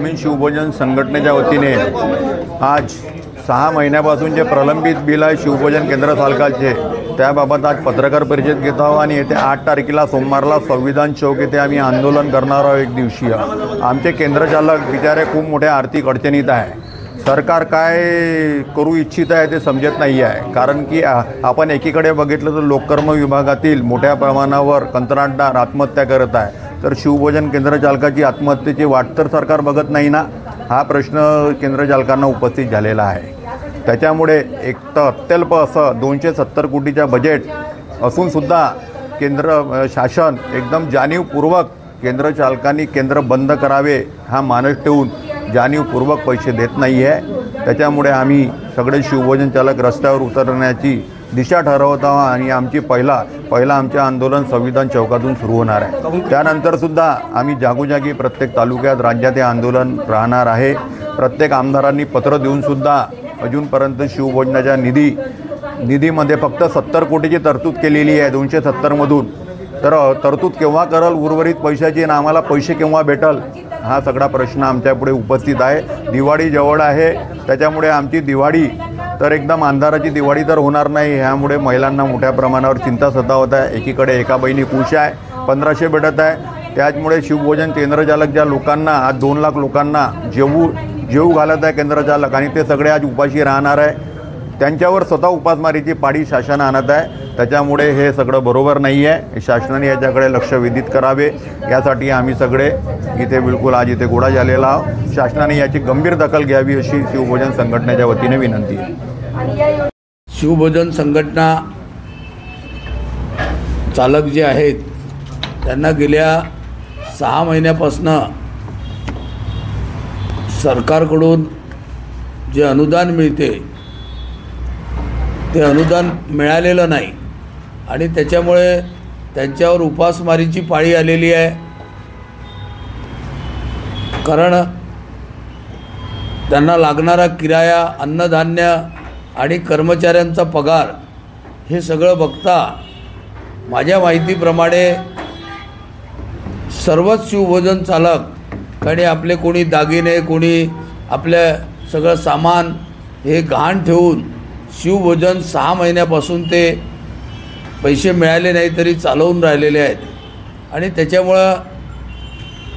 शिवभोजन संघटनेच्या वतीने आज 6 महिन्यापासून जे प्रलंबित बिल आहे शिवभोजन केंद्र चालकाचे त्याबाबत आज पत्रकार परिषद घेत आहोत आणि येते 8 तारखेला सोमवारला संविधान चौक येथे आम्ही आंदोलन करणार आहोत। एक दिवसीय आमचे केंद्र चालक बिचारे खूप मोठ्या आर्थिक अडचणीत आहे। सरकार काय करू इच्छित आहे ते समजत नाही आहे, कारण की आपण एकीकडे बघितलं तर लोककर्म विभागातील मोठ्या प्रमाणावर कंत्राटदार आत्महत्या करत आहे, तर शिवभोजन केंद्र चालकाची आत्महत्येची वाट तर सरकार बघत नाही ना, हा प्रश्न केंद्र चालकांना उपस्थित झालेला आहे। त्याच्यामुळे एक तर अत्यल्प असं 270 कोटीचा बजेट असूनसुद्धा केंद्र शासन एकदम जाणीवपूर्वक केंद्र चालकांनी केंद्र बंद करावे हा मानस ठेवून जाणीवपूर्वक पैसे देत नाही आहे। त्याच्यामुळे आम्ही सगळे शिवभोजन चालक रस्त्यावर उतरण्याची दिशा ठरवत आहोत आणि आमची पहिला आमचे आंदोलन संविधान चौकातून सुरू होणार आहे। त्यानंतरसुद्धा आम्ही जागोजागी प्रत्येक तालुक्यात राज्यात हे आंदोलन राहणार आहे। प्रत्येक आमदारांनी पत्र देऊनसुद्धा अजूनपर्यंत शिवभोजनाच्या निधीमध्ये फक्त 70 कोटीची तरतूद केलेली आहे 270मधून, तर तरतूद केव्हा करल उर्वरित पैशाची आणि आम्हाला पैसे केव्हा भेटल हा सगळा प्रश्न आमच्यापुढे उपस्थित आहे। दिवाळी जवळ आहे, त्याच्यामुळे आमची दिवाळी तर एकदम अंधाराची दिवाळी तर होणार नाही, ह्यामुळे महिलांना मोठ्या प्रमाणावर चिंता सतावत आहे। एकीकडे एका बहिणी खुश आहे 1500 भेटत आहे, त्याचमुळे शिवभोजन केंद्र चालक ज्या लोकांना आज 2 लाख लोकांना जेवू घालत आहे केंद्र चालक आणि ते सगळे आज उपाशी राहणार आहे, त्यांच्यावर स्वतः उपासमारीची पाळी शासन आणत आहे। त्याच्यामुळे हे सगळं बरोबर नाही आहे, शासनाने याच्याकडे लक्ष वेधित करावे, यासाठी आम्ही सगळे इथे बिलकुल आज इथे गोळा झालेला आहोत। शासनाने याची गंभीर दखल घ्यावी अशी शिवभोजन संघटनेच्या वतीने विनंती आहे। शिवभोजन संघटना चालक जे आहेत त्यांना गेल्या 6 महिन्यापासून सरकारकडून जे अनुदान मिळते ते अनुदान मिळालेलं नाही आणि त्याच्यामुळे त्यांच्यावर उपासमारीची पाळी आलेली आहे। कारण त्यांना लागणारा किराया, अन्नधान्य आणि कर्मचाऱ्यांचा पगार हे सगळं बघता माझ्या माहितीप्रमाणे सर्वच शिवभोजन चालक आणि आपले कोणी दागिने, कोणी आपले सगळं सामान हे गहाण ठेवून शिवभोजन 6 महिन्यापासून ते पैसे मिळाले नाही तरी चालवून राहिलेले आहेत आणि त्याच्यामुळं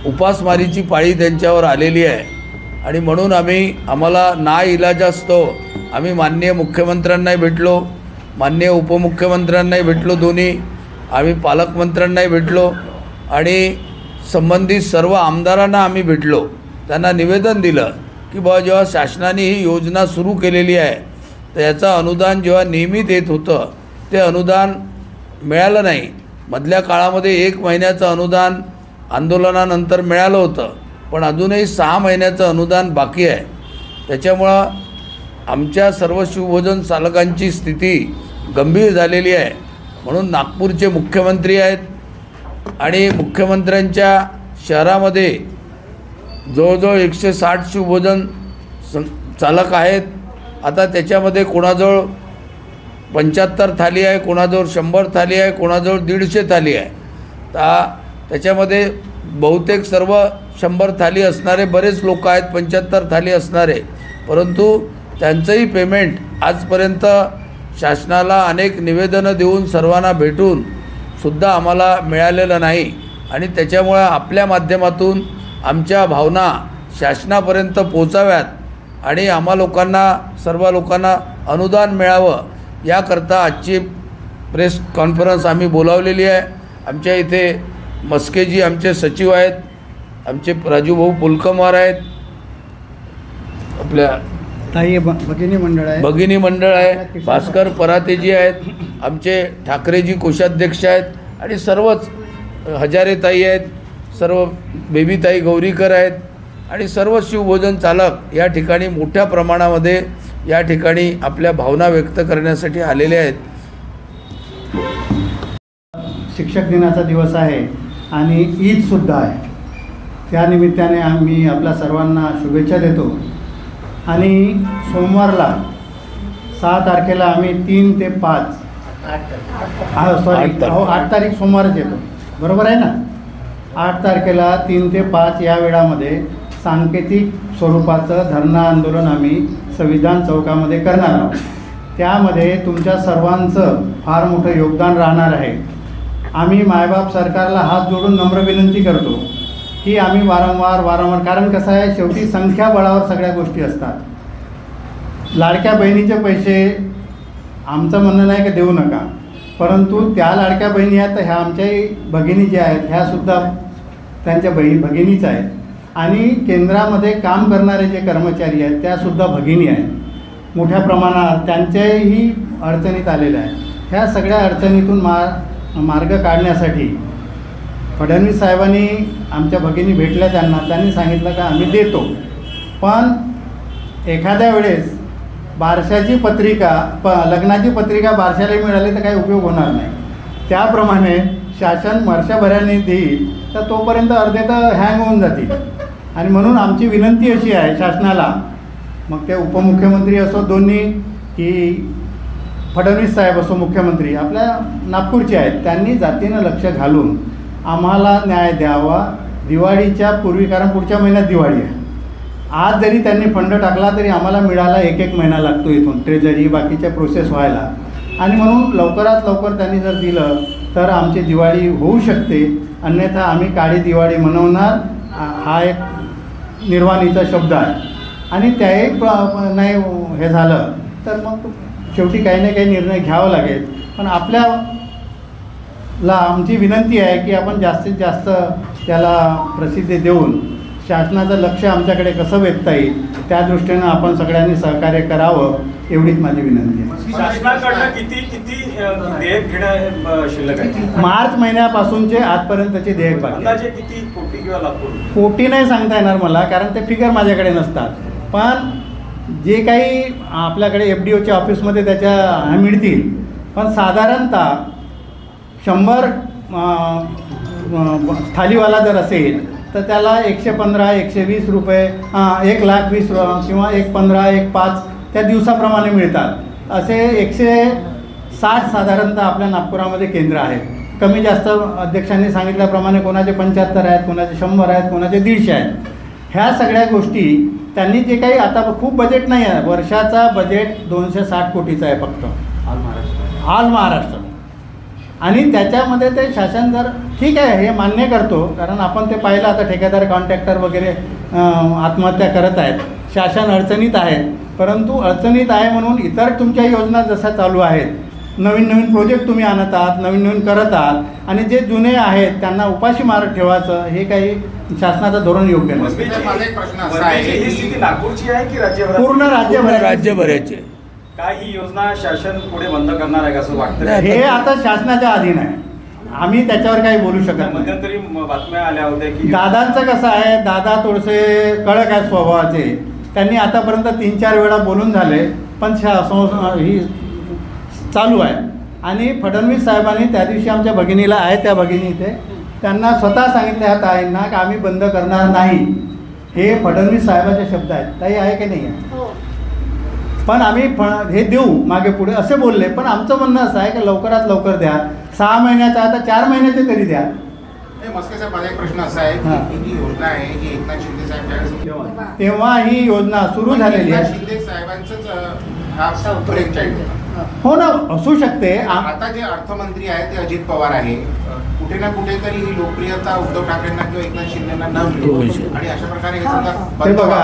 उपासमारीची पाळी त्यांच्यावर आलेली आहे। आणि म्हणून आम्हाला नाइलाजास्तव आम्ही माननीय मुख्यमंत्र्यांनाही भेटलो, माननीय उपमुख्यमंत्र्यांनाही भेटलो, दोन्ही आम्ही पालकमंत्र्यांनाही भेटलो आणि संबंधित सर्व आमदारांना आम्ही भेटलो। त्यांना निवेदन दिलं की बाबा जेव्हा शासनाने ही योजना सुरू केलेली आहे तर याचं अनुदान जेव्हा नियमित येत होतं ते अनुदान मिळालं नाही। मधल्या काळामध्ये 1 महिन्याचं अनुदान आंदोलनानंतर मिळालं होतं, पण अजूनही 6 महिन्याचं अनुदान बाकी आहे। त्याच्यामुळं आमच्या सर्व शिवभोजन चालकांची स्थिती गंभीर झालेली आहे। म्हणून नागपूरचे मुख्यमंत्री आहेत आणि मुख्यमंत्र्यांच्या शहरामध्ये जवळजवळ 160 शिवभोजन चालक आहेत। आता त्याच्यामध्ये कोणाजवळ 75 थाली आहे, कोणाजवळ 100 थाली आहे, कोणाजवळ 150 थाली आहे। त्याच्यामध्ये बहुतेक सर्व 100 थाली असणारे बरेच लोक आहेत, 75 थाली असणारे, परंतु त्यांचंही पेमेंट आजपर्यंत शासनाला अनेक निवेदनं देऊन सर्वांना भेटून सुद्धा आम्हाला मिळालेलं नाही आणि त्याच्यामुळे आपल्या माध्यमातून आमच्या भावना शासनापर्यंत पोचाव्यात आणि सर्व लोकांना अनुदान मिळावं याकरता आजची प्रेस कॉन्फरन्स आम्ही बोलावलेली आहे। आमच्या इथे मस्केजी आमचे सचिव आहेत, आमचे राजूभाऊ पुलकमार आहेत, आपल्या ताई भगिनी मंडळ आहे, भास्कर परातेजी आहेत, आमचे ठाकरेजी कोषाध्यक्ष आहेत आणि सर्वच हजारेताई आहेत, सर्व बेबीताई गौरीकर आहेत आणि सर्व शिवभोजन चालक या ठिकाणी मोठ्या प्रमाणामध्ये या ठिकाणी आपल्या भावना व्यक्त करण्यासाठी आलेले आहेत। शिक्षक दिनाचा दिवस आहे आणि ईदसुद्धा आहे, त्यानिमित्ताने आम्ही आपल्या सर्वांना शुभेच्छा देतो आणि सोमवारला 6 तारखेला आम्ही 3 ते 5 8 तारीख सोमवारच येतो, बरोबर आहे ना? 8 तारखेला 3 ते 5 या वेळामध्ये सांकेतिक स्वरूपाचं धरणं आंदोलन आम्ही संविधान चौकामध्ये करणार आहोत. त्यामध्ये तुमच्या सर्वांचं फार मोठं योगदान राहणार आहे. आम्ही मायबाप सरकारला हात जोडून नम्र विनंती करतो की आम्ही वारंवार कारण कसं आहे, शेवटी संख्याबळावर सगळ्या गोष्टी असतात. लाडक्या बहिणीचे पैसे आमचं म्हणणं नाही की देऊ नका, परंतु त्या लाडक्या बहिणी आहेत, ह्या आमच्याही भगिनी ज्या आहेत ह्यासुद्धा त्यांच्या भगिनीच आहेत. आणि केंद्रामध्ये काम करणारे जे कर्मचारी आहेत त्यासुद्धा भगिनी आहेत. मोठ्या प्रमाणात त्यांच्याही अडचणीत आलेल्या आहेत. ह्या सगळ्या अडचणीतून मार्ग काढण्यासाठी फडणवीस साहेबांनी आमच्या भगिनी भेटल्या, त्यांनी सांगितलं का आम्ही देतो, पण एखाद्या वेळेस बारशाची पत्रिका लग्नाची पत्रिका बारशाला मिळाली तर काही उपयोग होणार नाही. त्याप्रमाणे शासन वर्षभराने देईल तर तोपर्यंत अर्धे तर हँग होऊन जातील. आणि म्हणून आमची विनंती अशी आहे शासनाला, मग ते उपमुख्यमंत्री असो दोन्ही की फडणवीस साहेब असो मुख्यमंत्री आपल्या नागपूरचे आहेत, त्यांनी जातीनं लक्ष घालून आम्हाला न्याय द्यावा दिवाळीच्या पूर्वी. कारण पुढच्या महिन्यात दिवाळी आहे. आज जरी त्यांनी फंड टाकला तरी आम्हाला मिळायला एक महिना लागतो इथून ट्रेजरी बाकीच्या प्रोसेस व्हायला. आणि म्हणून लवकरात लवकर त्यांनी जर दिलं तर आमची दिवाळी होऊ शकते, अन्यथा आम्ही काळी दिवाळी मनवणार. हा एक निर्वाणीचा शब्द आहे. आणि त्याही नाही हे झालं तर मग शेवटी काही ना काही निर्णय घ्यावा लागेल. पण आपल्याला आमची विनंती आहे की आपण जास्तीत जास्त त्याला प्रसिद्धी देऊन शासनाचं लक्ष आमच्याकडे कसं वेधता येईल त्या दृष्टीनं आपण सगळ्यांनी सहकार्य करावं, एवढीच माझी विनंती आहे. शासनाकडनं किती देयक घेणं शिल्लक आहे? मार्च महिन्यापासूनचे आजपर्यंतचे देयक बाकी. अंदाजे किती कोटी किंवा लाख कोटी? कोटी नाही सांगता येणार मला, कारण ते फिगर माझ्याकडे नसतात. पण जे काही आपल्याकडे FDOच्या ऑफिसमध्ये त्याच्या मिळतील, पण साधारणतः 100 थालीवाला जर असेल तर त्याला 115, 120 रुपये, 1,20,000 किंवा 1,15, 1,05 त्या दिवसाप्रमाणे मिळतात. असे 160 साधारणतः आपल्या नागपुरामध्ये केंद्र आहेत. कमी जास्त अध्यक्षांनी सांगितल्याप्रमाणे कोणाचे 75 आहेत, कोणाचे 100 आहेत, कोणाचे 150 आहेत. ह्या सगळ्या गोष्टी त्यांनी जे काही आता खूप बजेट नाही आहे, वर्षाचा बजेट 260 कोटीचा आहे फक्त ऑल महाराष्ट्र. आणि त्याच्यामध्ये ते शासन जर ठीक आहे हे मान्य करतो, कारण आपण ते पाहिलं आता ठेकेदार कॉन्ट्रॅक्टर वगैरे आत्महत्या करत आहेत. शासन अडचणीत आहे, परंतु अडचणीत आहे म्हणून इतर तुमच्या योजना जशा चालू आहेत, नवीन प्रोजेक्ट तुम्ही आणत आहात, नवीन करत आहात, आणि जे जुने आहेत त्यांना उपाशी मारत ठेवायचं हे काही शासनाचं धोरण योग्य नाही. ही स्थिती नागपूरची आहे की राज्यभरात? पूर्ण राज्यभराचे. काय ही योजना शासन पुढे बंद करणार आहे का असं वाटतं? हे आता शासनाच्या अधीन आहे, आम्ही त्याच्यावर काही बोलू शकत नाही. मध्यंतरी बातम्या आल्या होत्या की दादांचं कसं आहे, दादा थोडेसे कडक आहेत स्वभावाचे. त्यांनी आतापर्यंत 3-4 वेळा बोलून झाले, पण ही चालू आहे. आणि फडणवीस साहेबांनी त्या दिवशी आमच्या भगिनीला आहे त्या भगिनी इथे त्यांना स्वतः सांगितले ह्या ताईंना की आम्ही बंद करणार नाही. हे फडणवीस साहेबांचे शब्द आहेत. ताई आहे की नाही आहे? पण आम्ही हे देऊ मागे पुढे असे बोलले. पण आमचं म्हणणं असं आहे की लवकरात लवकर द्या. 6 महिन्याचा आता 4 महिन्याचे तरी द्या. मस्के साहेब, माझा एक प्रश्न असा आहे की ही योजना आहे की एकनाथ शिंदे साहेब तेव्हा ही योजना सुरू झालेली आहे. शिंदे साहेबांचंच हा ब्रेक चाइल्ड हो ना, असू शकते. आता जे अर्थमंत्री आहे ते अजित पवार आहे. कुठे ना कुठेतरी ही लोकप्रियता उद्धव ठाकरेंना किंवा एकनाथ शिंदेना न मिळते आणि अशा प्रकारे हे समजा ते बघा,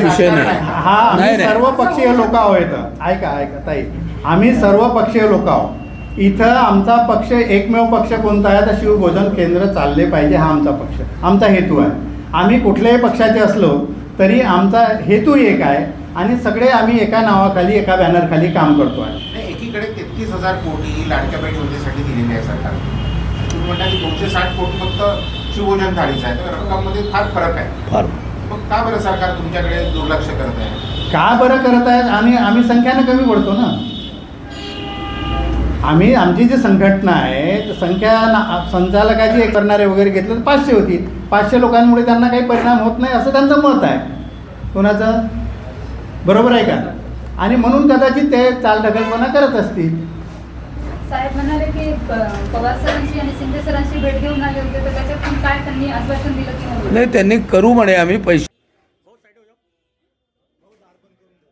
विषय नाही. हा आम्ही सर्व पक्षीय लोक आहोत. ऐका ताई, आम्ही सर्व पक्षीय लोक आहोत. इथं आमचा पक्ष एकमेव पक्ष कोणता आहे तर शिवभोजन केंद्र चालले पाहिजे हा आमचा पक्ष, आमचा हेतू आहे. आम्ही कुठल्याही पक्षाचे असलो तरी आमचा हेतू एक आहे आणि सगळे आम्ही एका नावाखाली एका बॅनरखाली काम करतो आहे. एकीकडे 33,000 कोटी लाडक्या बहीण योजनेसाठी दिलेली आहे सरकार. तुम्ही म्हणता की 260 कोटी फक्त शिवभोजन थाळीचं आहे, तर रक्कममध्ये फार फरक आहे. मग का बरं सरकार तुमच्याकडे दुर्लक्ष करत आहे? का बरं करत आहे? आणि आम्ही संख्यानं कमी पडतो ना. आमची जी संघटना आहे संख्या संचालकाची एक करणारे वगैरे घेतलं तर 500 होती. 500 लोकांमुळे त्यांना काही परिणाम होत नाही असं त्यांचं मत आहे. कोणाचं? बरोबर आहे का? आणि म्हणून कदाचित ते चालढकलपणा करत असतील. साहेब म्हणाले की पवार सरांशी आणि शिंदे सरांशी भेट घेऊन आले होते, तर त्याच्यातून काय त्यांनी आश्वासन दिलं की नाही, त्यांनी करू म्हणे आम्ही पैसे पण करून द्या.